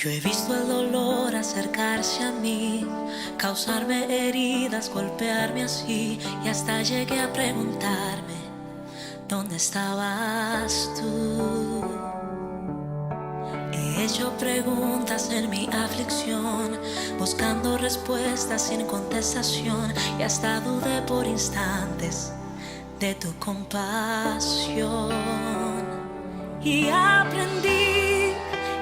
Yo he visto el dolor acercarse a mí, causarme heridas, golpearme así, y hasta llegué a preguntarme, ¿dónde estabas tú? He hecho preguntas en mi aflicción, buscando respuestas sin contestación, y hasta dudé por instantes de tu compasión. Y aprendí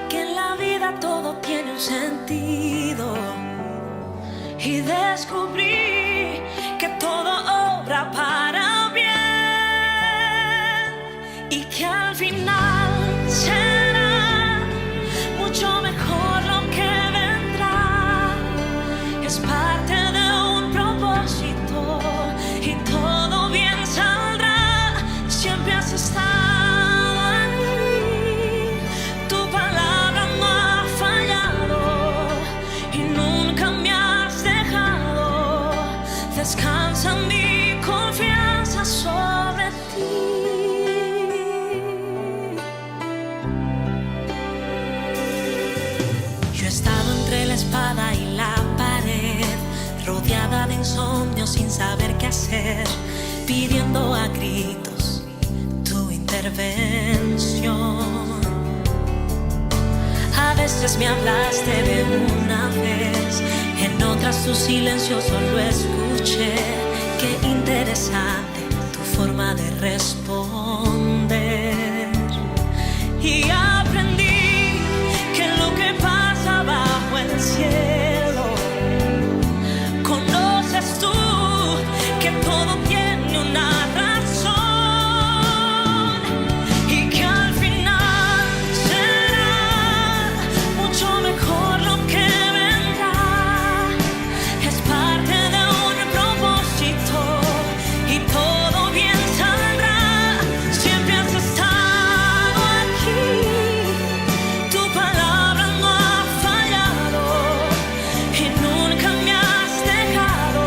que en la vida todo tiene un sentido, y descubrí que todo obra para bien, y que al final será mucho mejor lo que vendrá. Es parte de un propósito y todo bien saldrá. Siempre has estado aquí, tu palabra no ha fallado y nunca me has dejado. Descansa mi confianza sobre ti. Yo he estado entre la espada y la pared, rodeada de insomnio sin saber qué hacer, pidiendo a gritos tu intervención. A veces me hablaste de una vez, en otras tu silencio solo escuché. Qué interesante tu forma de responder. Y aprendí que lo que pasa bajo el cielo, conoces tú, que todo tiene una razón, y que al final será mucho mejor lo que vendrá. Es parte de un propósito y todo bien saldrá. Siempre has estado aquí, tu palabra no ha fallado y nunca me has dejado.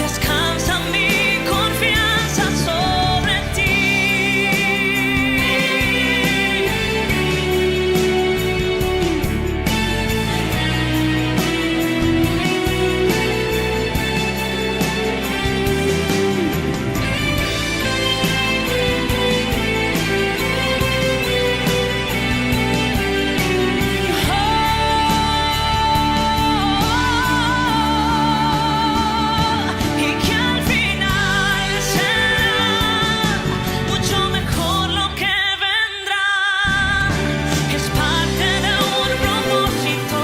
Descansa mi confianza sobre ti. Y que al final será mucho mejor lo que vendrá. Es parte de un propósito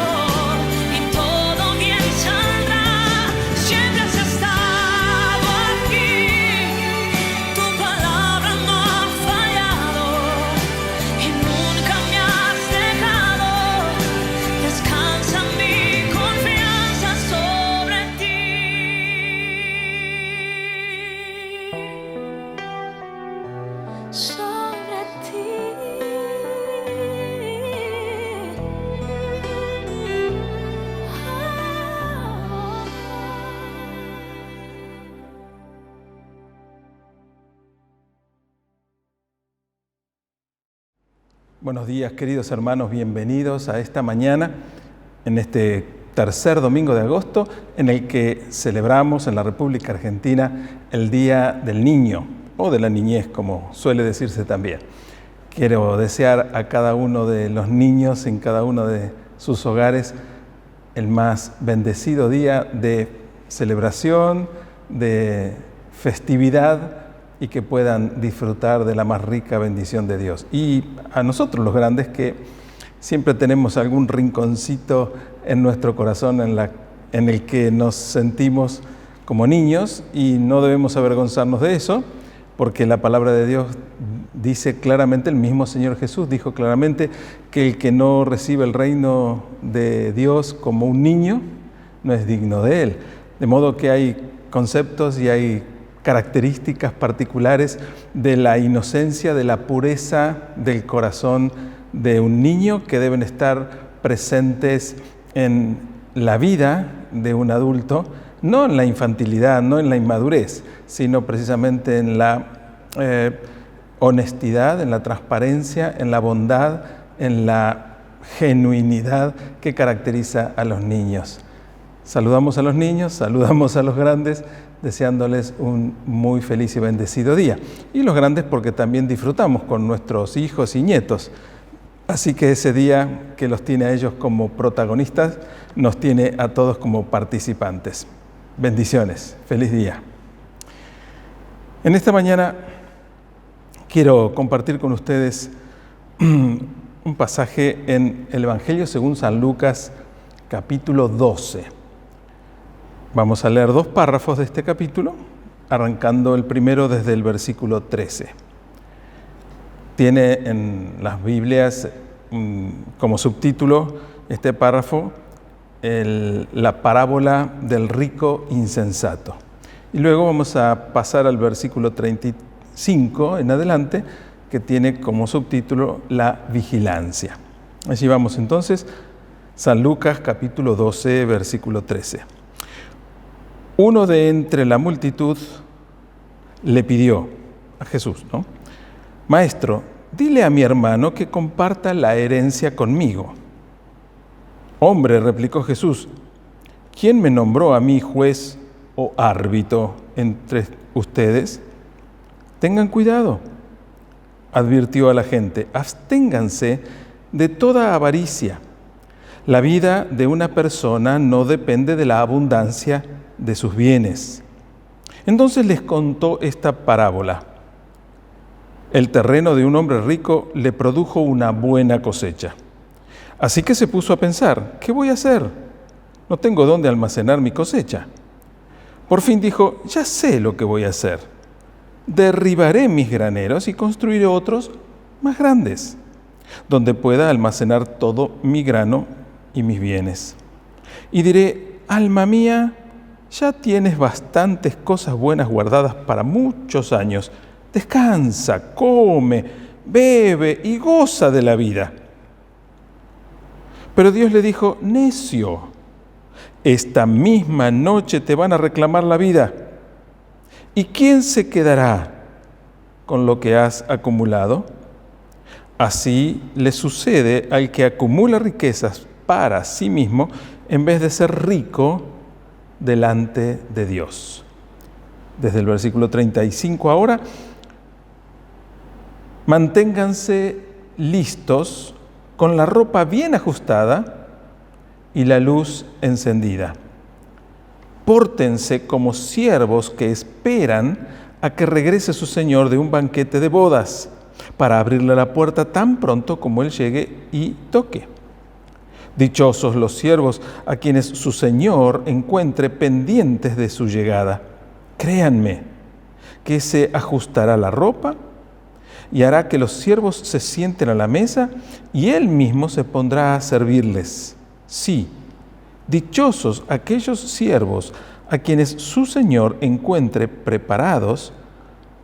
y todo bien saldrá. Siempre has estado aquí, tu palabra no ha fallado y nunca me has dejado. Descansa mi confianza sobre ti. Sobre ti. Buenos días, queridos hermanos, bienvenidos a esta mañana, en este tercer domingo de agosto, en el que celebramos en la República Argentina el Día del Niño, o de la niñez, como suele decirse también. Quiero desear a cada uno de los niños en cada uno de sus hogares el más bendecido día de celebración, de festividad, y que puedan disfrutar de la más rica bendición de Dios. Y a nosotros los grandes, que siempre tenemos algún rinconcito en nuestro corazón en el que nos sentimos como niños, y no debemos avergonzarnos de eso, porque la palabra de Dios dice claramente, el mismo Señor Jesús dijo claramente, que el que no recibe el reino de Dios como un niño no es digno de él. De modo que hay conceptos y hay características particulares de la inocencia, de la pureza del corazón de un niño, que deben estar presentes en la vida de un adulto, no en la infantilidad, no en la inmadurez, sino precisamente en la honestidad, en la transparencia, en la bondad, en la genuinidad que caracteriza a los niños. Saludamos a los niños, saludamos a los grandes, deseándoles un muy feliz y bendecido día. Y los grandes porque también disfrutamos con nuestros hijos y nietos. Así que ese día que los tiene a ellos como protagonistas, nos tiene a todos como participantes. Bendiciones, feliz día. En esta mañana quiero compartir con ustedes un pasaje en el Evangelio según San Lucas, capítulo 12. Vamos a leer 2 párrafos de este capítulo, arrancando el primero desde el versículo 13. Tiene en las Biblias como subtítulo este párrafo la parábola del rico insensato. Y luego vamos a pasar al versículo 35 en adelante, que tiene como subtítulo la vigilancia. Allí vamos entonces, San Lucas capítulo 12, versículo 13. Uno de entre la multitud le pidió a Jesús, ¿no? Maestro, dile a mi hermano que comparta la herencia conmigo. Hombre, replicó Jesús, ¿quién me nombró a mí juez o árbitro entre ustedes? Tengan cuidado, advirtió a la gente, absténganse de toda avaricia. La vida de una persona no depende de la abundancia de sus bienes. Entonces les contó esta parábola. El terreno de un hombre rico le produjo una buena cosecha. Así que se puso a pensar, ¿qué voy a hacer? No tengo dónde almacenar mi cosecha. Por fin dijo, ya sé lo que voy a hacer. Derribaré mis graneros y construiré otros más grandes, donde pueda almacenar todo mi grano y mis bienes. Y diré, alma mía, ya tienes bastantes cosas buenas guardadas para muchos años. Descansa, come, bebe y goza de la vida. Pero Dios le dijo, necio, esta misma noche te van a reclamar la vida. ¿Y quién se quedará con lo que has acumulado? Así le sucede al que acumula riquezas para sí mismo en vez de ser rico delante de Dios. Desde el versículo 35 ahora, manténganse listos con la ropa bien ajustada y la luz encendida. Pórtense como siervos que esperan a que regrese su señor de un banquete de bodas, para abrirle la puerta tan pronto como él llegue y toque. Dichosos los siervos a quienes su señor encuentre pendientes de su llegada. Créanme que se ajustará la ropa y hará que los siervos se sienten a la mesa y él mismo se pondrá a servirles. Sí, dichosos aquellos siervos a quienes su señor encuentre preparados,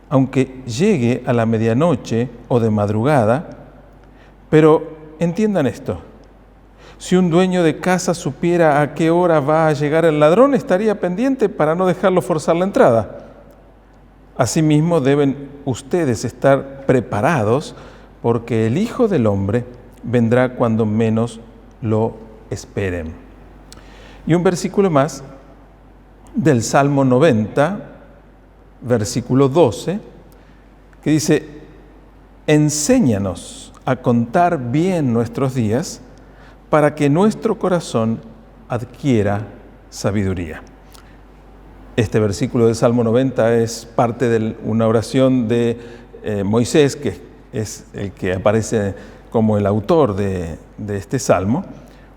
aunque llegue a la medianoche o de madrugada. Pero entiendan esto, si un dueño de casa supiera a qué hora va a llegar el ladrón, estaría pendiente para no dejarlo forzar la entrada. Asimismo, deben ustedes estar preparados, porque el Hijo del Hombre vendrá cuando menos lo esperen. Y un versículo más del Salmo 90, versículo 12, que dice, enséñanos a contar bien nuestros días para que nuestro corazón adquiera sabiduría. Este versículo del Salmo 90 es parte de una oración de Moisés, que es el que aparece como el autor de este Salmo,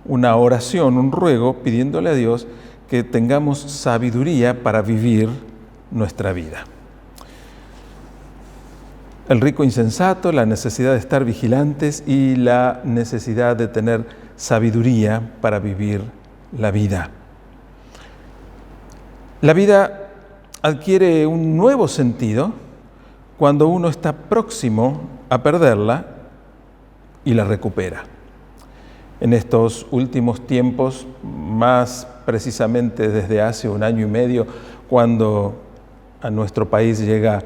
una oración, un ruego pidiéndole a Dios que tengamos sabiduría para vivir nuestra vida. El rico insensato, la necesidad de estar vigilantes y la necesidad de tener sabiduría para vivir la vida. La vida adquiere un nuevo sentido cuando uno está próximo a perderla y la recupera. En estos últimos tiempos, más precisamente desde hace 1 año y medio, cuando a nuestro país llega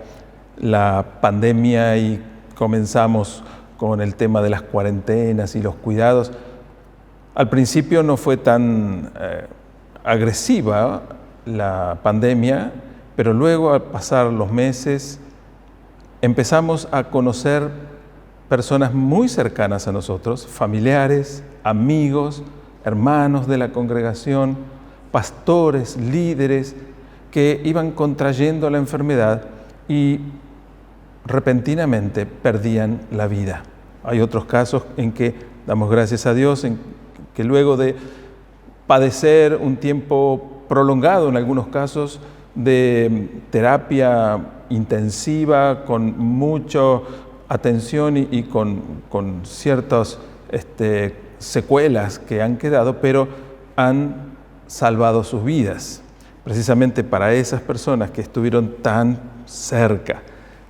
la pandemia y comenzamos con el tema de las cuarentenas y los cuidados. Al principio no fue tan agresiva la pandemia, pero luego al pasar los meses empezamos a conocer personas muy cercanas a nosotros, familiares, amigos, hermanos de la congregación, pastores, líderes, que iban contrayendo la enfermedad y repentinamente perdían la vida. Hay otros casos en que damos gracias a Dios, en que luego de padecer un tiempo prolongado, en algunos casos, de terapia intensiva, con mucha atención y con ciertas secuelas que han quedado, pero han salvado sus vidas. Precisamente para esas personas que estuvieron tan cerca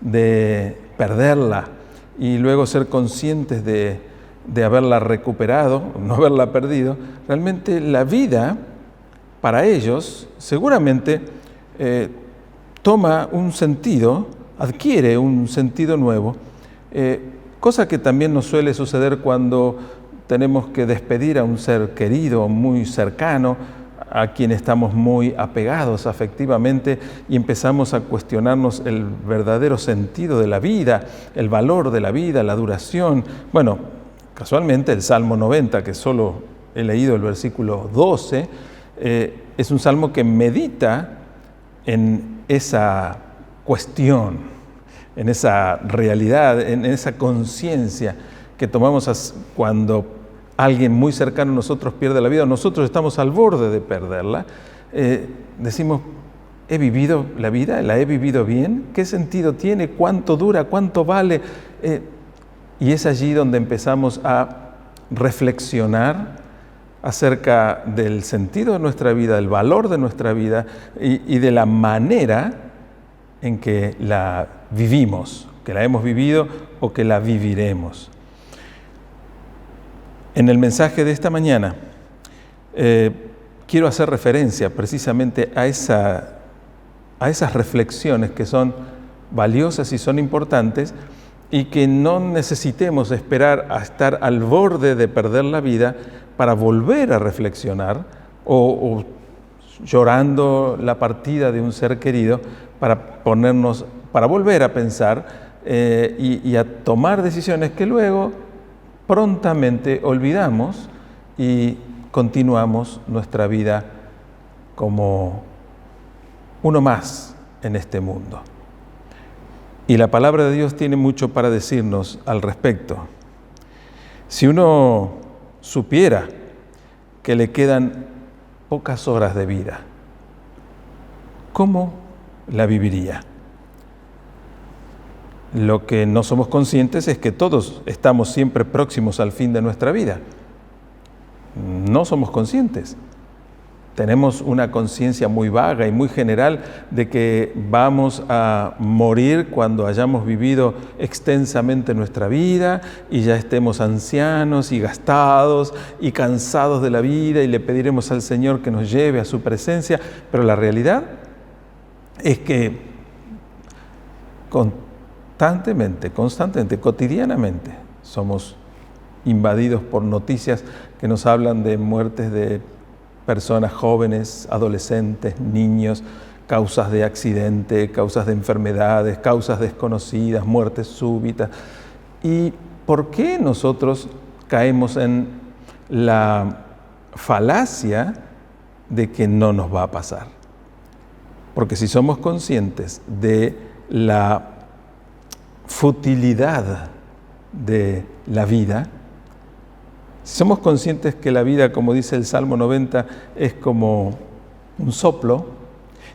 de perderla y luego ser conscientes de haberla recuperado, no haberla perdido, realmente la vida para ellos seguramente toma un sentido, adquiere un sentido nuevo, cosa que también nos suele suceder cuando tenemos que despedir a un ser querido, muy cercano, a quien estamos muy apegados afectivamente y empezamos a cuestionarnos el verdadero sentido de la vida, el valor de la vida, la duración. Bueno, casualmente el Salmo 90, que solo he leído el versículo 12, es un salmo que medita en esa cuestión, en esa realidad, en esa conciencia que tomamos cuando alguien muy cercano a nosotros pierde la vida, nosotros estamos al borde de perderla, decimos, ¿he vivido la vida? ¿La he vivido bien? ¿Qué sentido tiene? ¿Cuánto dura? ¿Cuánto vale? Y es allí donde empezamos a reflexionar acerca del sentido de nuestra vida, del valor de nuestra vida y de la manera en que la vivimos, que la hemos vivido o que la viviremos. En el mensaje de esta mañana quiero hacer referencia precisamente a esas reflexiones que son valiosas y son importantes y que no necesitemos esperar a estar al borde de perder la vida para volver a reflexionar o llorando la partida de un ser querido para volver a pensar y a tomar decisiones que luego prontamente olvidamos y continuamos nuestra vida como uno más en este mundo. Y la palabra de Dios tiene mucho para decirnos al respecto. Si uno supiera que le quedan pocas horas de vida, ¿cómo la viviría? Lo que no somos conscientes es que todos estamos siempre próximos al fin de nuestra vida. No somos conscientes. Tenemos una conciencia muy vaga y muy general de que vamos a morir cuando hayamos vivido extensamente nuestra vida y ya estemos ancianos y gastados y cansados de la vida y le pediremos al Señor que nos lleve a su presencia. Pero la realidad es que constantemente, cotidianamente, somos invadidos por noticias que nos hablan de muertes de personas jóvenes, adolescentes, niños, causas de accidente, causas de enfermedades, causas desconocidas, muertes súbitas. ¿Y por qué nosotros caemos en la falacia de que no nos va a pasar? Porque si somos conscientes de la futilidad de la vida, si somos conscientes que la vida, como dice el Salmo 90, es como un soplo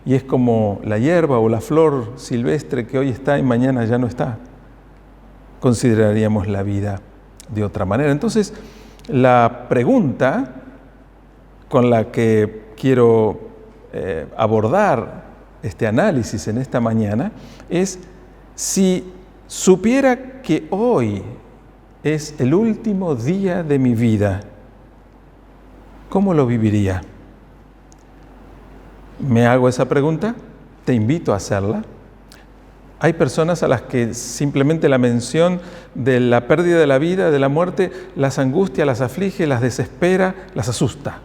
y es como la hierba o la flor silvestre que hoy está y mañana ya no está, consideraríamos la vida de otra manera. Entonces, la pregunta con la que quiero abordar este análisis en esta mañana es: si supiera que hoy es el último día de mi vida, ¿cómo lo viviría? ¿Me hago esa pregunta? Te invito a hacerla. Hay personas a las que simplemente la mención de la pérdida de la vida, de la muerte, las angustia, las aflige, las desespera, las asusta.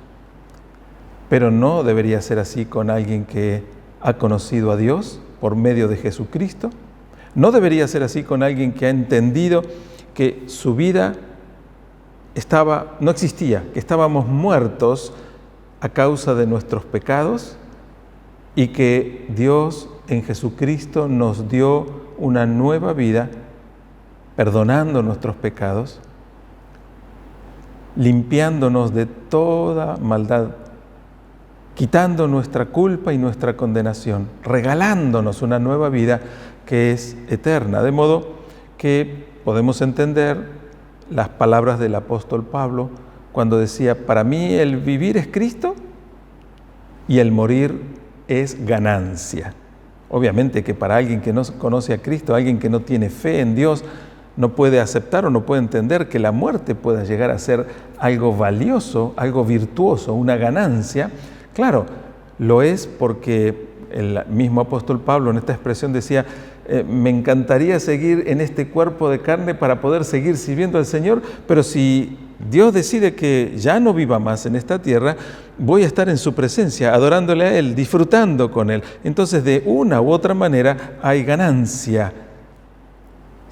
Pero no debería ser así con alguien que ha conocido a Dios por medio de Jesucristo. No debería ser así con alguien que ha entendido que su vida no existía, que estábamos muertos a causa de nuestros pecados y que Dios en Jesucristo nos dio una nueva vida, perdonando nuestros pecados, limpiándonos de toda maldad, quitando nuestra culpa y nuestra condenación, regalándonos una nueva vida que es eterna. De modo que podemos entender las palabras del apóstol Pablo cuando decía: para mí el vivir es Cristo y el morir es ganancia. Obviamente que para alguien que no conoce a Cristo, alguien que no tiene fe en Dios, no puede aceptar o no puede entender que la muerte pueda llegar a ser algo valioso, algo virtuoso, una ganancia. Claro, lo es porque el mismo apóstol Pablo en esta expresión decía: me encantaría seguir en este cuerpo de carne para poder seguir sirviendo al Señor, pero si Dios decide que ya no viva más en esta tierra, voy a estar en su presencia, adorándole a Él, disfrutando con Él. Entonces, de una u otra manera hay ganancia,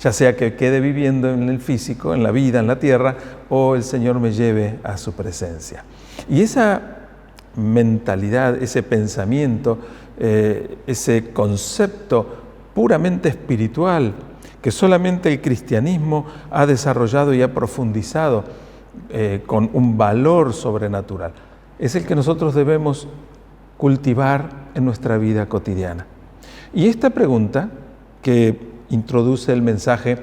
ya sea que quede viviendo en el físico, en la vida, en la tierra, o el Señor me lleve a su presencia. Y esa mentalidad, ese pensamiento, ese concepto puramente espiritual que solamente el cristianismo ha desarrollado y ha profundizado con un valor sobrenatural, es el que nosotros debemos cultivar en nuestra vida cotidiana. Y esta pregunta que introduce el mensaje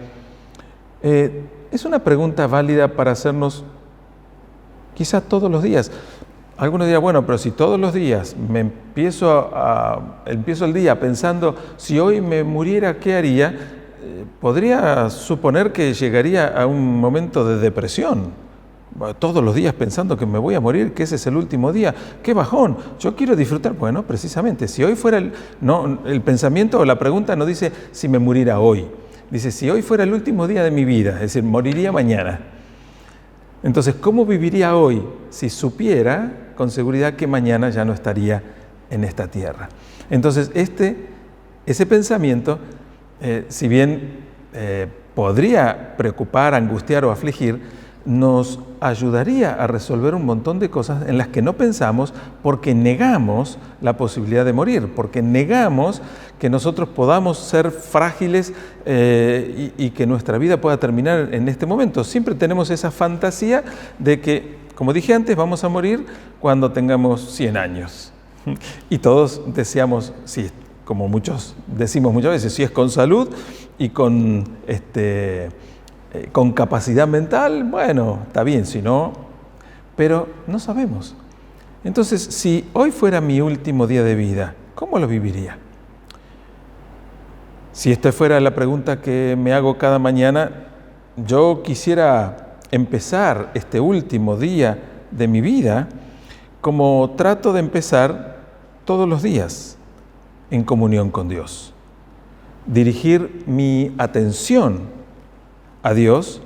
es una pregunta válida para hacernos quizás todos los días. Algunos dirán: bueno, pero si todos los días me empiezo el día pensando, si hoy me muriera, ¿qué haría? Podría suponer que llegaría a un momento de depresión. Todos los días pensando que me voy a morir, que ese es el último día. ¡Qué bajón! Yo quiero disfrutar. Bueno, precisamente, si hoy fuera el pensamiento o la pregunta no dice si me muriera hoy. Dice, si hoy fuera el último día de mi vida, es decir, moriría mañana. Entonces, ¿cómo viviría hoy si supiera con seguridad que mañana ya no estaría en esta tierra? Entonces, ese pensamiento, si bien podría preocupar, angustiar o afligir, nos ayudaría a resolver un montón de cosas en las que no pensamos porque negamos la posibilidad de morir, porque negamos que nosotros podamos ser frágiles y que nuestra vida pueda terminar en este momento. Siempre tenemos esa fantasía de que, como dije antes, vamos a morir cuando tengamos 100 años. Y todos deseamos, sí, como muchos decimos muchas veces, si es con salud y con capacidad mental, bueno, está bien, si no, pero no sabemos. Entonces, si hoy fuera mi último día de vida, ¿cómo lo viviría? Si esta fuera la pregunta que me hago cada mañana, yo quisiera empezar este último día de mi vida como trato de empezar todos los días, en comunión con Dios. Dirigir mi atención a Dios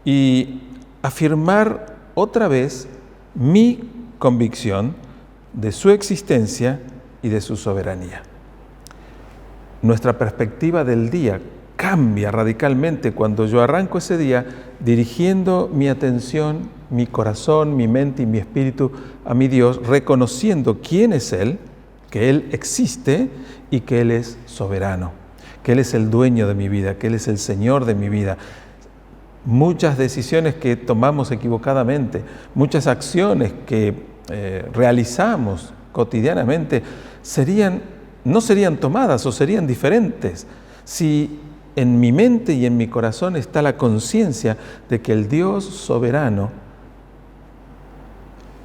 y afirmar otra vez mi convicción de su existencia y de su soberanía. Nuestra perspectiva del día cambia radicalmente cuando yo arranco ese día dirigiendo mi atención, mi corazón, mi mente y mi espíritu a mi Dios, reconociendo quién es Él, que Él existe y que Él es soberano, que Él es el dueño de mi vida, que Él es el Señor de mi vida. Muchas decisiones que tomamos equivocadamente, muchas acciones que realizamos cotidianamente no serían tomadas o serían diferentes si en mi mente y en mi corazón está la conciencia de que el Dios soberano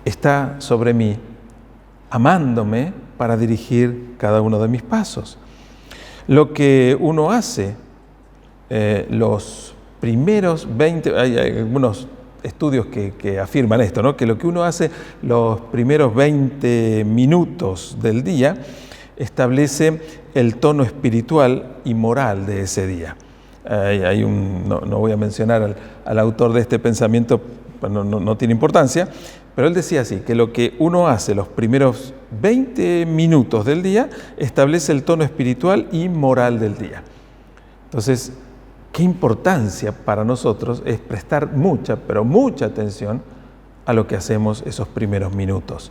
está sobre mí, amándome para dirigir cada uno de mis pasos. Lo que uno hace, los primeros 20, hay algunos estudios que afirman esto, ¿no? Que lo que uno hace los primeros 20 minutos del día establece el tono espiritual y moral de ese día. No voy a mencionar al autor de este pensamiento, no tiene importancia, pero él decía así, que lo que uno hace los primeros 20 minutos del día establece el tono espiritual y moral del día. Entonces, qué importancia para nosotros es prestar mucha, pero mucha atención a lo que hacemos esos primeros minutos.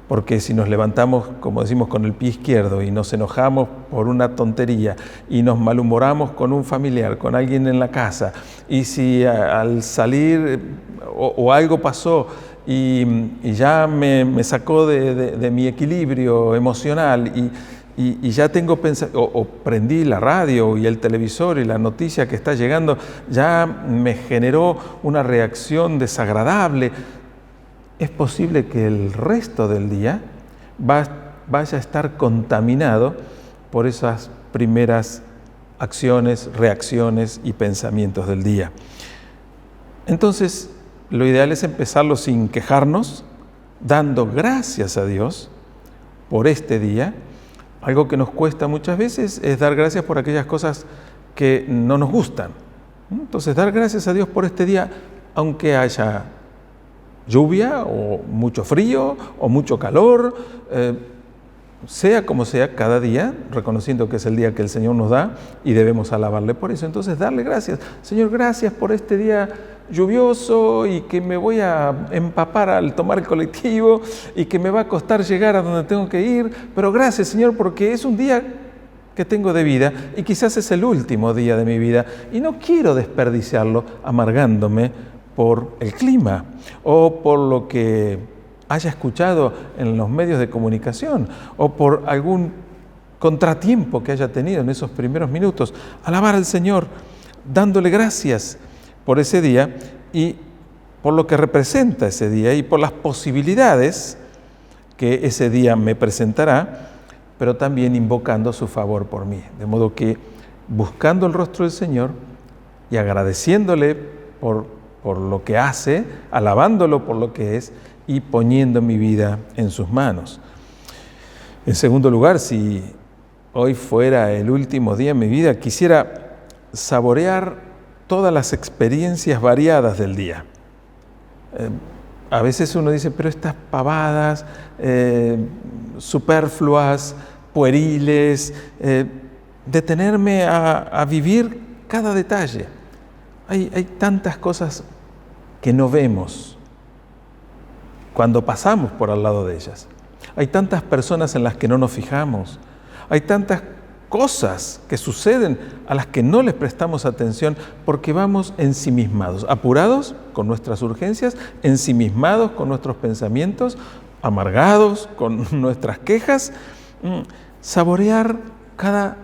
Porque si nos levantamos, como decimos, con el pie izquierdo y nos enojamos por una tontería y nos malhumoramos con un familiar, con alguien en la casa, y si al salir o algo pasó y ya me sacó de mi equilibrio emocional y ya tengo pensado, o prendí la radio y el televisor y la noticia que está llegando, ya me generó una reacción desagradable, es posible que el resto del día vaya a estar contaminado por esas primeras acciones, reacciones y pensamientos del día. Entonces, lo ideal es empezarlo sin quejarnos, dando gracias a Dios por este día. Algo que nos cuesta muchas veces es dar gracias por aquellas cosas que no nos gustan. Entonces, dar gracias a Dios por este día, aunque haya lluvia o mucho frío o mucho calor, sea como sea, cada día, reconociendo que es el día que el Señor nos da y debemos alabarle por eso. Entonces, darle gracias. Señor, gracias por este día lluvioso y que me voy a empapar al tomar el colectivo y que me va a costar llegar a donde tengo que ir, pero gracias, Señor, porque es un día que tengo de vida y quizás es el último día de mi vida y no quiero desperdiciarlo amargándome por el clima o por lo que haya escuchado en los medios de comunicación o por algún contratiempo que haya tenido en esos primeros minutos. Alabar al Señor, dándole gracias por ese día y por lo que representa ese día y por las posibilidades que ese día me presentará, pero también invocando su favor por mí. De modo que buscando el rostro del Señor y agradeciéndole por lo que hace, alabándolo por lo que es y poniendo mi vida en sus manos. En segundo lugar, si hoy fuera el último día de mi vida, quisiera saborear todas las experiencias variadas del día. A veces uno dice, pero estas pavadas, superfluas, pueriles, detenerme a vivir cada detalle. Hay tantas cosas que no vemos cuando pasamos por al lado de ellas. Hay tantas personas en las que no nos fijamos. Hay tantas cosas que suceden a las que no les prestamos atención porque vamos ensimismados, apurados con nuestras urgencias, ensimismados con nuestros pensamientos, amargados con nuestras quejas. Saborear cada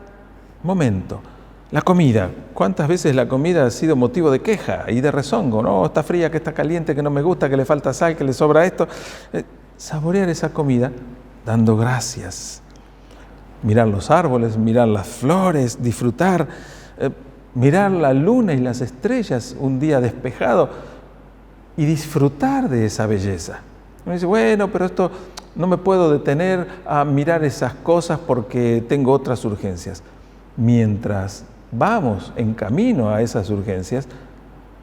momento. La comida. ¿Cuántas veces la comida ha sido motivo de queja y de rezongo? No, está fría, que está caliente, que no me gusta, que le falta sal, que le sobra esto. Saborear esa comida dando gracias. Mirar los árboles, mirar las flores, disfrutar, mirar la luna y las estrellas un día despejado y disfrutar de esa belleza. Uno dice, bueno, pero esto no me puedo detener a mirar esas cosas porque tengo otras urgencias. Mientras vamos en camino a esas urgencias,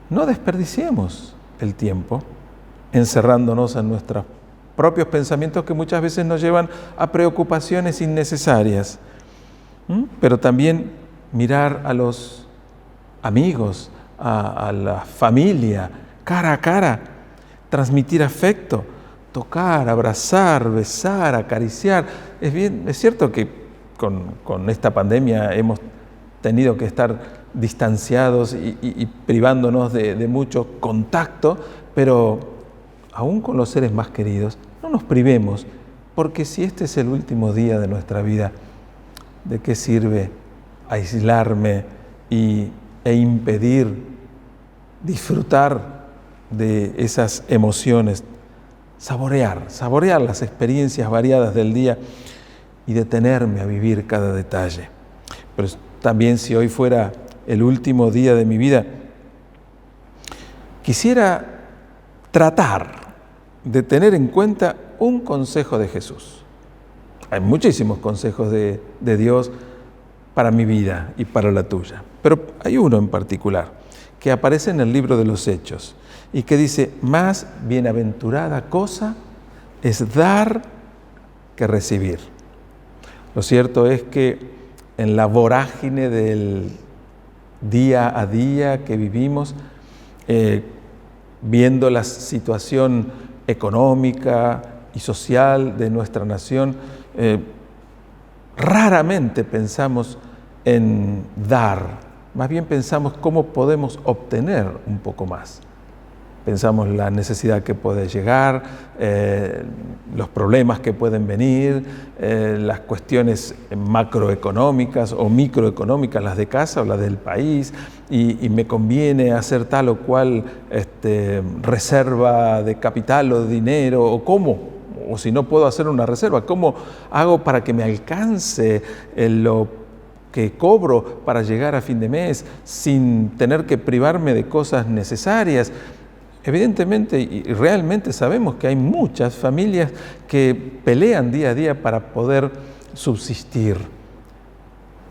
no desperdiciemos el tiempo encerrándonos en nuestros propios pensamientos que muchas veces nos llevan a preocupaciones innecesarias. Pero también mirar a los amigos, a la familia, cara a cara, transmitir afecto, tocar, abrazar, besar, acariciar. Es cierto que con esta pandemia hemos tenido que estar distanciados y privándonos de mucho contacto, pero aún con los seres más queridos, no nos privemos, porque si este es el último día de nuestra vida, ¿de qué sirve aislarme e impedir disfrutar de esas emociones? Saborear las experiencias variadas del día y detenerme a vivir cada detalle. Pero también si hoy fuera el último día de mi vida, quisiera tratar de tener en cuenta un consejo de Jesús. Hay muchísimos consejos de Dios para mi vida y para la tuya. Pero hay uno en particular que aparece en el libro de los Hechos y que dice: más bienaventurada cosa es dar que recibir. Lo cierto es que en la vorágine del día a día que vivimos, viendo la situación económica y social de nuestra nación, raramente pensamos en dar, más bien pensamos cómo podemos obtener un poco más. Pensamos la necesidad que puede llegar, los problemas que pueden venir, las cuestiones macroeconómicas o microeconómicas, las de casa o las del país, y me conviene hacer tal o cual reserva de capital o de dinero, o cómo, o si no puedo hacer una reserva, ¿cómo hago para que me alcance lo que cobro para llegar a fin de mes sin tener que privarme de cosas necesarias? Evidentemente y realmente sabemos que hay muchas familias que pelean día a día para poder subsistir.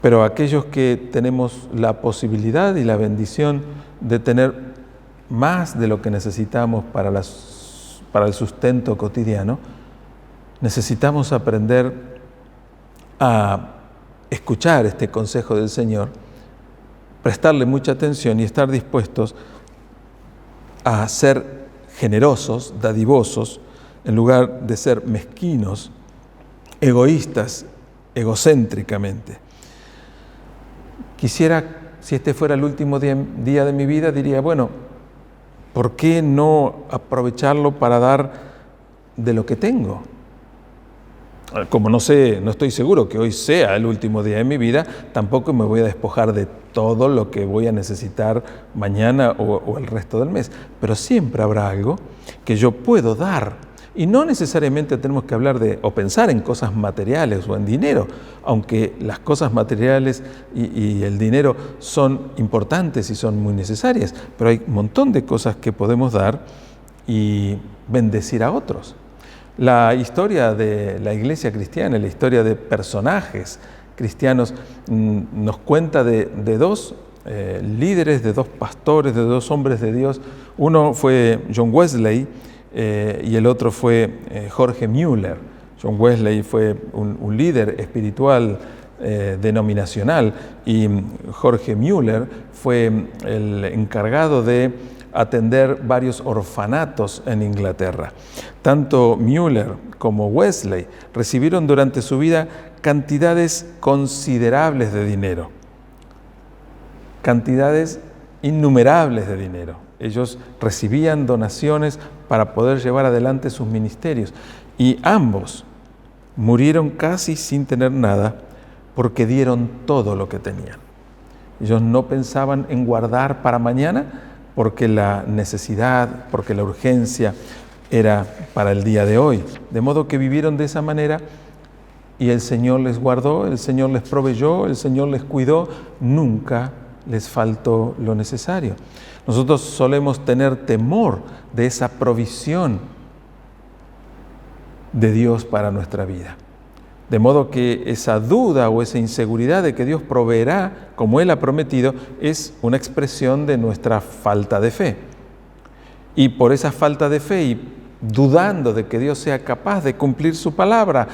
Pero aquellos que tenemos la posibilidad y la bendición de tener más de lo que necesitamos para el sustento cotidiano, necesitamos aprender a escuchar este consejo del Señor, prestarle mucha atención y estar dispuestos a ser generosos, dadivosos, en lugar de ser mezquinos, egoístas, egocéntricamente. Quisiera, si este fuera el último día de mi vida, diría, bueno, ¿por qué no aprovecharlo para dar de lo que tengo? Como no estoy seguro que hoy sea el último día de mi vida, tampoco me voy a despojar de todo lo que voy a necesitar mañana o el resto del mes. Pero siempre habrá algo que yo puedo dar. Y no necesariamente tenemos que hablar o pensar en cosas materiales o en dinero, aunque las cosas materiales y el dinero son importantes y son muy necesarias. Pero hay un montón de cosas que podemos dar y bendecir a otros. La historia de la iglesia cristiana, la historia de personajes cristianos, nos cuenta de dos líderes, de dos pastores, de dos hombres de Dios. Uno fue John Wesley y el otro fue Jorge Müller. John Wesley fue un líder espiritual denominacional y Jorge Müller fue el encargado de atender varios orfanatos en Inglaterra. Tanto Müller como Wesley recibieron durante su vida cantidades considerables de dinero, cantidades innumerables de dinero. Ellos recibían donaciones para poder llevar adelante sus ministerios y ambos murieron casi sin tener nada porque dieron todo lo que tenían. Ellos no pensaban en guardar para mañana, porque la necesidad, porque la urgencia era para el día de hoy. De modo que vivieron de esa manera y el Señor les guardó, el Señor les proveyó, el Señor les cuidó, nunca les faltó lo necesario. Nosotros solemos tener temor de esa provisión de Dios para nuestra vida. De modo que esa duda o esa inseguridad de que Dios proveerá como Él ha prometido es una expresión de nuestra falta de fe. Y por esa falta de fe y dudando de que Dios sea capaz de cumplir su palabra,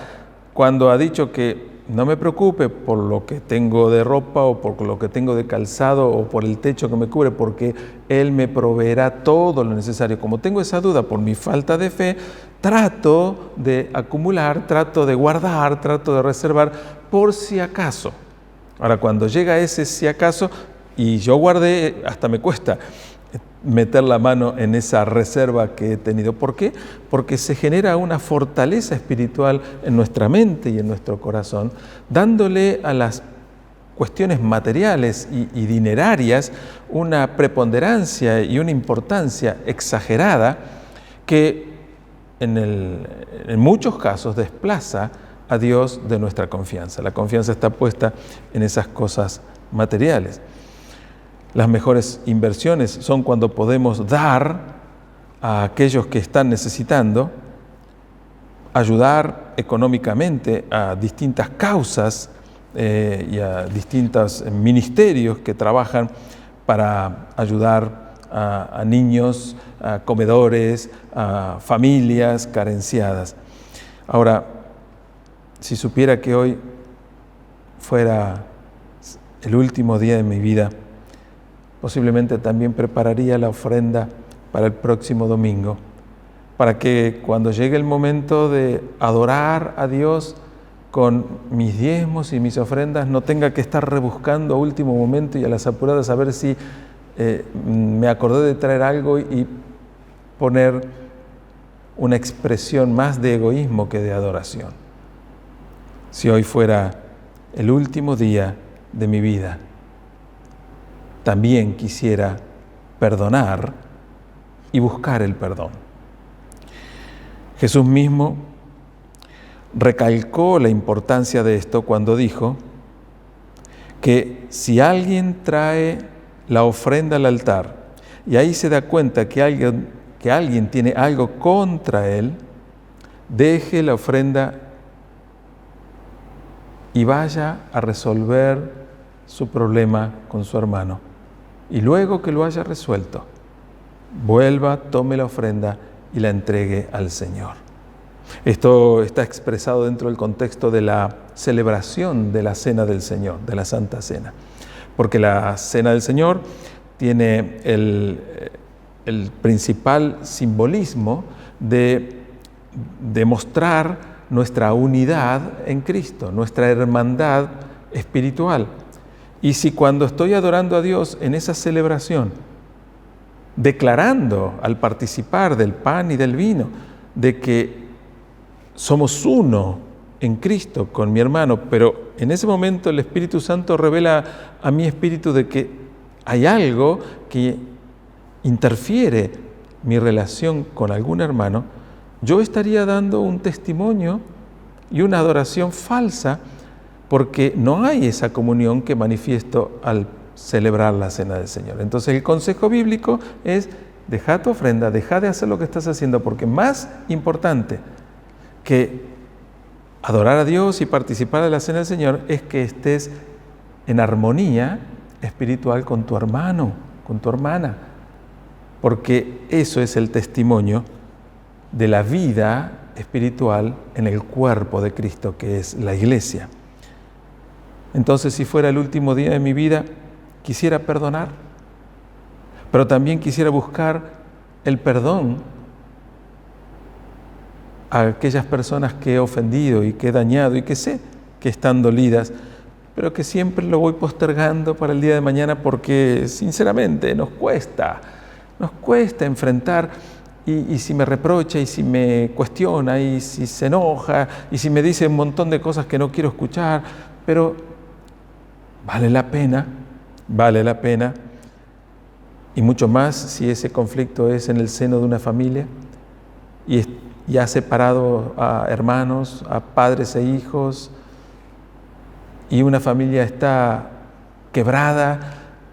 cuando ha dicho que no me preocupe por lo que tengo de ropa o por lo que tengo de calzado o por el techo que me cubre, porque Él me proveerá todo lo necesario. Como tengo esa duda por mi falta de fe, trato de acumular, trato de guardar, trato de reservar por si acaso. Ahora, cuando llega ese si acaso y yo guardé, hasta me cuesta meter la mano en esa reserva que he tenido. ¿Por qué? Porque se genera una fortaleza espiritual en nuestra mente y en nuestro corazón, dándole a las cuestiones materiales y dinerarias una preponderancia y una importancia exagerada que en muchos casos desplaza a Dios de nuestra confianza. La confianza está puesta en esas cosas materiales. Las mejores inversiones son cuando podemos dar a aquellos que están necesitando, ayudar económicamente a distintas causas y a distintos ministerios que trabajan para ayudar a niños, a comedores, a familias carenciadas. Ahora, si supiera que hoy fuera el último día de mi vida, posiblemente también prepararía la ofrenda para el próximo domingo, para que cuando llegue el momento de adorar a Dios con mis diezmos y mis ofrendas, no tenga que estar rebuscando a último momento y a las apuradas a ver si me acordé de traer algo y poner una expresión más de egoísmo que de adoración. Si hoy fuera el último día de mi vida, también quisiera perdonar y buscar el perdón. Jesús mismo recalcó la importancia de esto cuando dijo que si alguien trae la ofrenda al altar y ahí se da cuenta que alguien tiene algo contra él, deje la ofrenda y vaya a resolver su problema con su hermano. Y luego que lo haya resuelto, vuelva, tome la ofrenda y la entregue al Señor. Esto está expresado dentro del contexto de la celebración de la Cena del Señor, de la Santa Cena. Porque la Cena del Señor tiene el principal simbolismo de demostrar nuestra unidad en Cristo, nuestra hermandad espiritual. Y si cuando estoy adorando a Dios en esa celebración, declarando al participar del pan y del vino, de que somos uno en Cristo con mi hermano, pero en ese momento el Espíritu Santo revela a mi espíritu de que hay algo que interfiere mi relación con algún hermano, yo estaría dando un testimonio y una adoración falsa, porque no hay esa comunión que manifiesto al celebrar la Cena del Señor. Entonces el consejo bíblico es: deja tu ofrenda, deja de hacer lo que estás haciendo, porque más importante que adorar a Dios y participar de la Cena del Señor es que estés en armonía espiritual con tu hermano, con tu hermana, porque eso es el testimonio de la vida espiritual en el cuerpo de Cristo, que es la Iglesia. Entonces, si fuera el último día de mi vida, quisiera perdonar, pero también quisiera buscar el perdón a aquellas personas que he ofendido y que he dañado y que sé que están dolidas, pero que siempre lo voy postergando para el día de mañana porque sinceramente nos cuesta enfrentar y si me reprocha y si me cuestiona y si se enoja y si me dice un montón de cosas que no quiero escuchar, pero vale la pena, y mucho más si ese conflicto es en el seno de una familia y ha separado a hermanos, a padres e hijos, y una familia está quebrada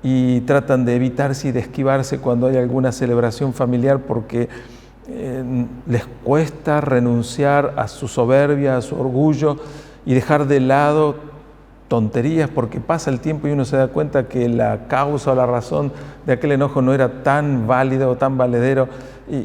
y tratan de evitarse y de esquivarse cuando hay alguna celebración familiar porque les cuesta renunciar a su soberbia, a su orgullo y dejar de lado tonterías, porque pasa el tiempo y uno se da cuenta que la causa o la razón de aquel enojo no era tan válida o tan valedero,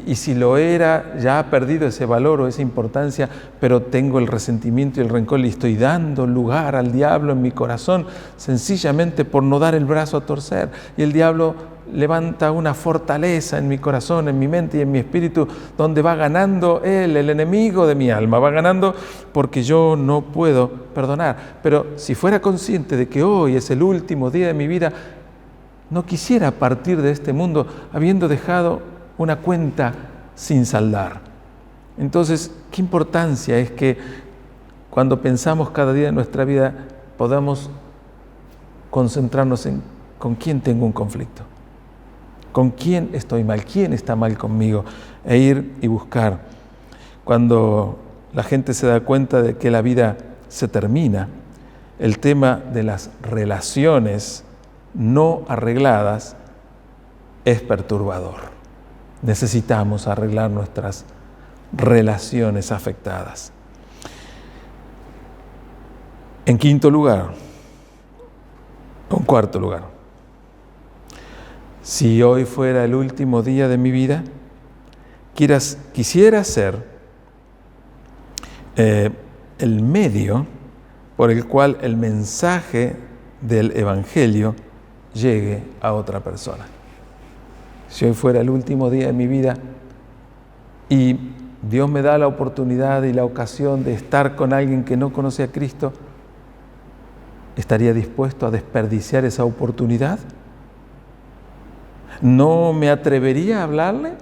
y si lo era, ya ha perdido ese valor o esa importancia, pero tengo el resentimiento y el rencor y estoy dando lugar al diablo en mi corazón, sencillamente por no dar el brazo a torcer, y el diablo levanta una fortaleza en mi corazón, en mi mente y en mi espíritu, donde va ganando él, el enemigo de mi alma, va ganando porque yo no puedo perdonar. Pero si fuera consciente de que hoy es el último día de mi vida, no quisiera partir de este mundo habiendo dejado una cuenta sin saldar. Entonces, ¿qué importancia es que cuando pensamos cada día en nuestra vida podamos concentrarnos en con quién tengo un conflicto? ¿Con quién estoy mal? ¿Quién está mal conmigo? E ir y buscar. Cuando la gente se da cuenta de que la vida se termina, el tema de las relaciones no arregladas es perturbador. Necesitamos arreglar nuestras relaciones afectadas. En quinto lugar, o en cuarto lugar, si hoy fuera el último día de mi vida, quisiera ser el medio por el cual el mensaje del Evangelio llegue a otra persona. Si hoy fuera el último día de mi vida y Dios me da la oportunidad y la ocasión de estar con alguien que no conoce a Cristo, ¿estaría dispuesto a desperdiciar esa oportunidad? ¿No me atrevería a hablarle?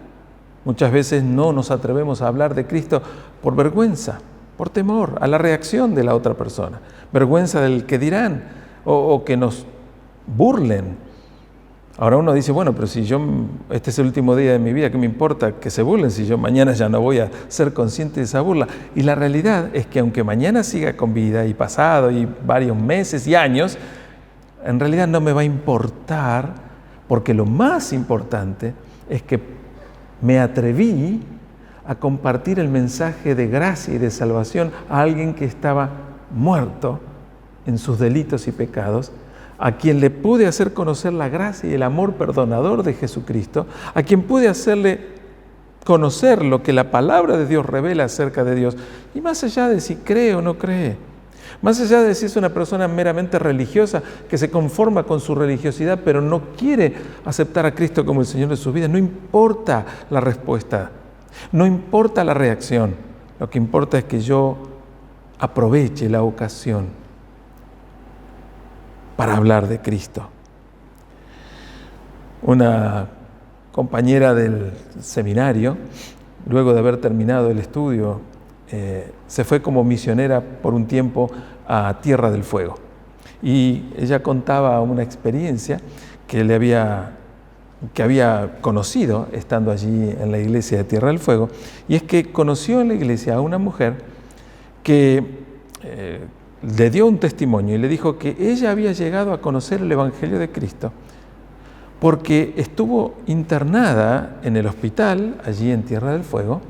Muchas veces no nos atrevemos a hablar de Cristo por vergüenza, por temor a la reacción de la otra persona, vergüenza del que dirán o que nos burlen. Ahora uno dice, bueno, pero si este es el último día de mi vida, ¿qué me importa que se burlen si yo mañana ya no voy a ser consciente de esa burla? Y la realidad es que aunque mañana siga con vida y pasado y varios meses y años, en realidad no me va a importar, porque lo más importante es que me atreví a compartir el mensaje de gracia y de salvación a alguien que estaba muerto en sus delitos y pecados, a quien le pude hacer conocer la gracia y el amor perdonador de Jesucristo, a quien pude hacerle conocer lo que la palabra de Dios revela acerca de Dios, y más allá de si cree o no cree, más allá de si es una persona meramente religiosa que se conforma con su religiosidad pero no quiere aceptar a Cristo como el Señor de su vida, no importa la respuesta, no importa la reacción, lo que importa es que yo aproveche la ocasión para hablar de Cristo. Una compañera del seminario, luego de haber terminado el estudio, se fue como misionera por un tiempo a Tierra del Fuego. Y ella contaba una experiencia que había conocido estando allí en la iglesia de Tierra del Fuego, y es que conoció en la iglesia a una mujer que le dio un testimonio y le dijo que ella había llegado a conocer el Evangelio de Cristo porque estuvo internada en el hospital, allí en Tierra del Fuego,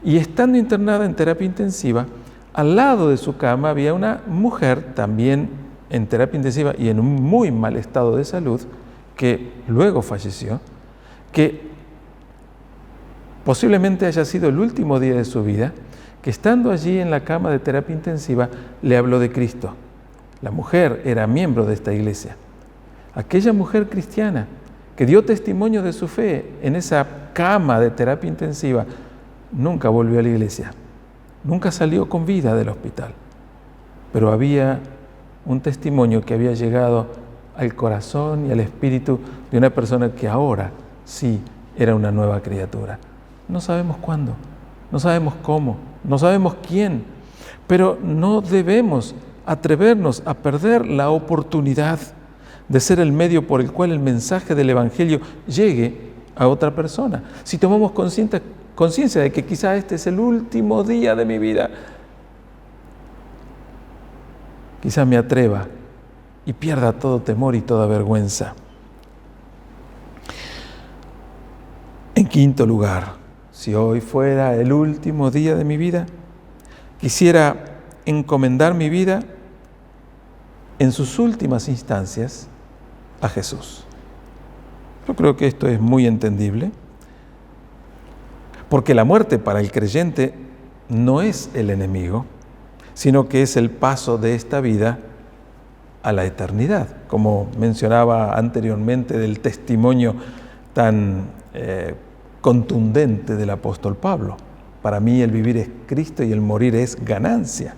y estando internada en terapia intensiva, al lado de su cama había una mujer también en terapia intensiva y en un muy mal estado de salud, que luego falleció, que posiblemente haya sido el último día de su vida, que estando allí en la cama de terapia intensiva le habló de Cristo. La mujer era miembro de esta iglesia. Aquella mujer cristiana que dio testimonio de su fe en esa cama de terapia intensiva, nunca volvió a la iglesia, nunca salió con vida del hospital, pero había un testimonio que había llegado al corazón y al espíritu de una persona que ahora sí era una nueva criatura. No sabemos cuándo, no sabemos cómo, no sabemos quién, pero no debemos atrevernos a perder la oportunidad de ser el medio por el cual el mensaje del Evangelio llegue a otra persona. Si tomamos conciencia de que quizá este es el último día de mi vida, quizá me atreva y pierda todo temor y toda vergüenza. En quinto lugar, si hoy fuera el último día de mi vida, quisiera encomendar mi vida en sus últimas instancias a Jesús. Yo creo que esto es muy entendible, porque la muerte para el creyente no es el enemigo, sino que es el paso de esta vida a la eternidad, como mencionaba anteriormente del testimonio tan contundente del apóstol Pablo. Para mí el vivir es Cristo y el morir es ganancia.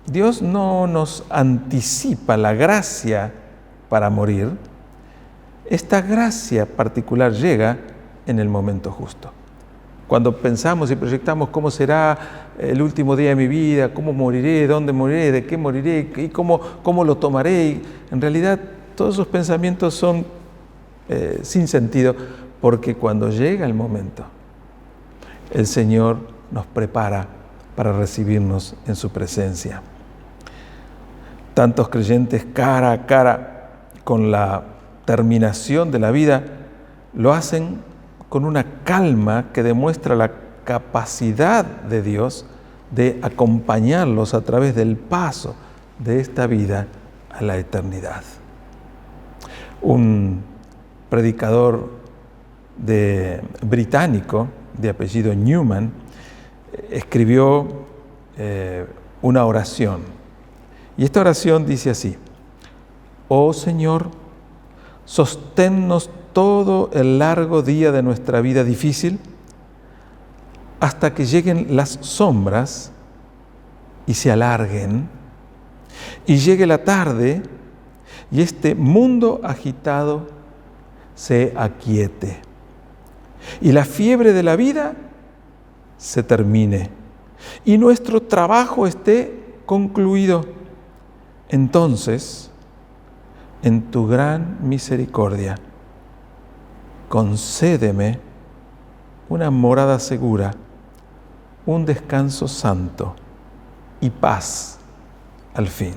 Dios no nos anticipa la gracia para morir. Esta gracia particular llega en el momento justo. Cuando pensamos y proyectamos cómo será el último día de mi vida, cómo moriré, dónde moriré, de qué moriré y cómo lo tomaré, en realidad todos esos pensamientos son sin sentido, porque cuando llega el momento, el Señor nos prepara para recibirnos en su presencia. Tantos creyentes cara a cara con la terminación de la vida lo hacen con una calma que demuestra la capacidad de Dios de acompañarlos a través del paso de esta vida a la eternidad. Un predicador británico de apellido Newman escribió una oración. Y esta oración dice así: Oh Señor, sosténnos todo el largo día de nuestra vida difícil hasta que lleguen las sombras y se alarguen, y llegue la tarde y este mundo agitado se aquiete, y la fiebre de la vida se termine, y nuestro trabajo esté concluido. Entonces, en tu gran misericordia, concédeme una morada segura, un descanso santo y paz al fin.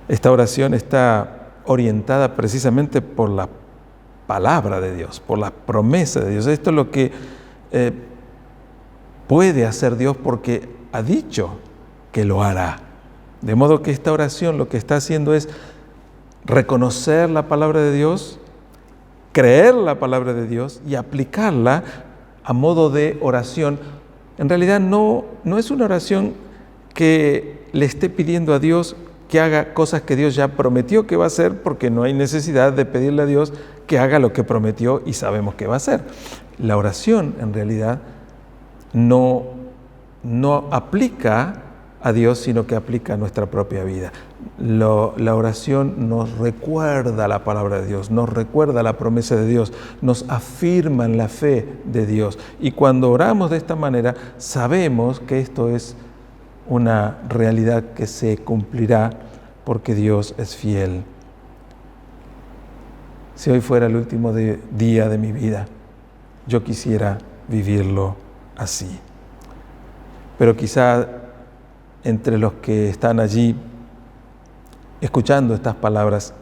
Esta oración está orientada precisamente por la palabra de Dios, por la promesa de Dios. Esto es lo que puede hacer Dios porque ha dicho que lo hará. De modo que esta oración lo que está haciendo es reconocer la palabra de Dios, creer la palabra de Dios y aplicarla a modo de oración. En realidad no es una oración que le esté pidiendo a Dios que haga cosas que Dios ya prometió que va a hacer, porque no hay necesidad de pedirle a Dios que haga lo que prometió y sabemos que va a hacer. La oración en realidad no aplica a Dios, sino que aplica a nuestra propia vida. La oración nos recuerda la palabra de Dios, nos recuerda la promesa de Dios, nos afirma en la fe de Dios. Y cuando oramos de esta manera, sabemos que esto es una realidad que se cumplirá porque Dios es fiel. Si hoy fuera el último día de mi vida, yo quisiera vivirlo así. Pero quizá entre los que están allí escuchando estas palabras,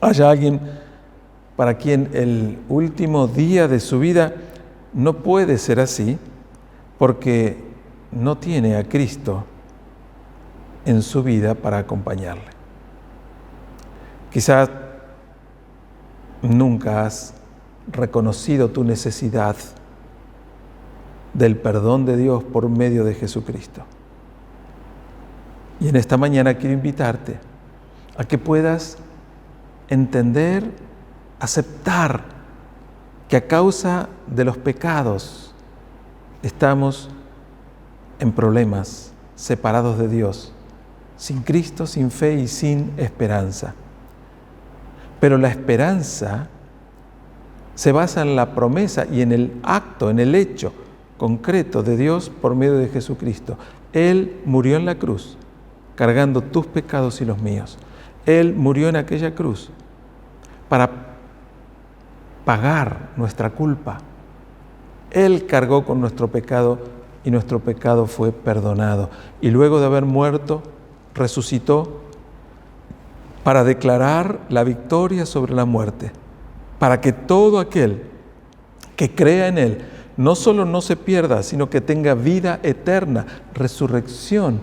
haya alguien para quien el último día de su vida no puede ser así porque no tiene a Cristo en su vida para acompañarle. Quizás nunca has reconocido tu necesidad del perdón de Dios por medio de Jesucristo. Y en esta mañana quiero invitarte a que puedas entender, aceptar que a causa de los pecados estamos en problemas, separados de Dios, sin Cristo, sin fe y sin esperanza. Pero la esperanza se basa en la promesa y en el acto, en el hecho concreto de Dios por medio de Jesucristo. Él murió en la cruz, cargando tus pecados y los míos. Él murió en aquella cruz para pagar nuestra culpa. Él cargó con nuestro pecado y nuestro pecado fue perdonado. Y luego de haber muerto, resucitó para declarar la victoria sobre la muerte, para que todo aquel que crea en Él no solo no se pierda, sino que tenga vida eterna, resurrección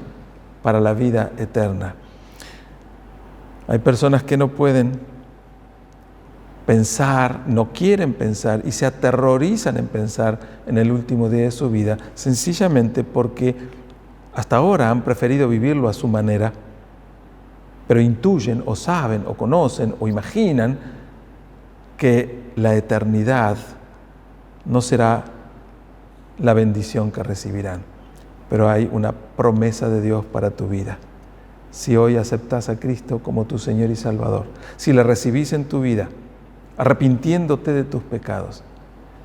para la vida eterna. Hay personas que no pueden pensar, no quieren pensar y se aterrorizan en pensar en el último día de su vida, sencillamente porque hasta ahora han preferido vivirlo a su manera, pero intuyen o saben o conocen o imaginan que la eternidad no será la bendición que recibirán. Pero hay una promesa de Dios para tu vida. Si hoy aceptas a Cristo como tu Señor y Salvador, si le recibís en tu vida, arrepintiéndote de tus pecados,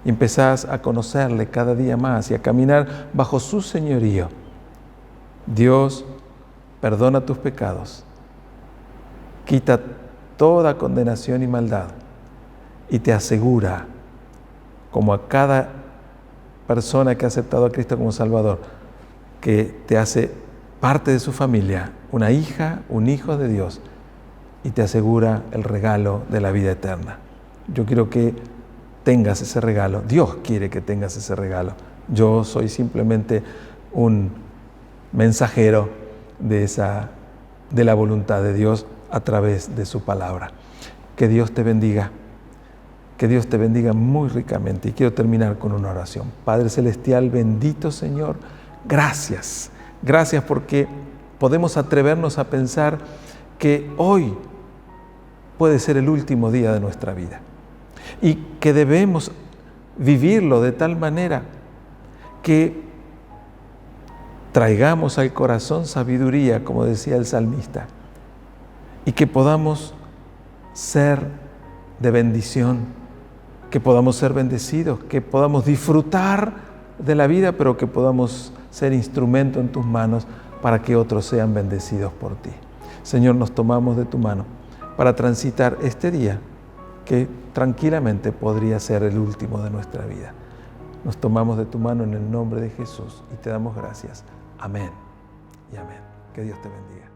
y empezás a conocerle cada día más y a caminar bajo su señorío, Dios perdona tus pecados, quita toda condenación y maldad y te asegura, como a cada persona que ha aceptado a Cristo como Salvador, que te hace parte de su familia, una hija, un hijo de Dios, y te asegura el regalo de la vida eterna. Yo quiero que tengas ese regalo. Dios quiere que tengas ese regalo Yo soy simplemente un mensajero de la voluntad de Dios a través de su palabra. Que Dios te bendiga. Que Dios te bendiga muy ricamente. Y quiero terminar con una oración. Padre Celestial, bendito Señor, gracias. Gracias porque podemos atrevernos a pensar que hoy puede ser el último día de nuestra vida y que debemos vivirlo de tal manera que traigamos al corazón sabiduría, como decía el salmista, y que podamos ser de bendición, que podamos ser bendecidos, que podamos disfrutar de la vida, pero que podamos ser instrumento en tus manos para que otros sean bendecidos por ti. Señor, nos tomamos de tu mano para transitar este día que tranquilamente podría ser el último de nuestra vida. Nos tomamos de tu mano en el nombre de Jesús y te damos gracias. Amén y amén. Que Dios te bendiga.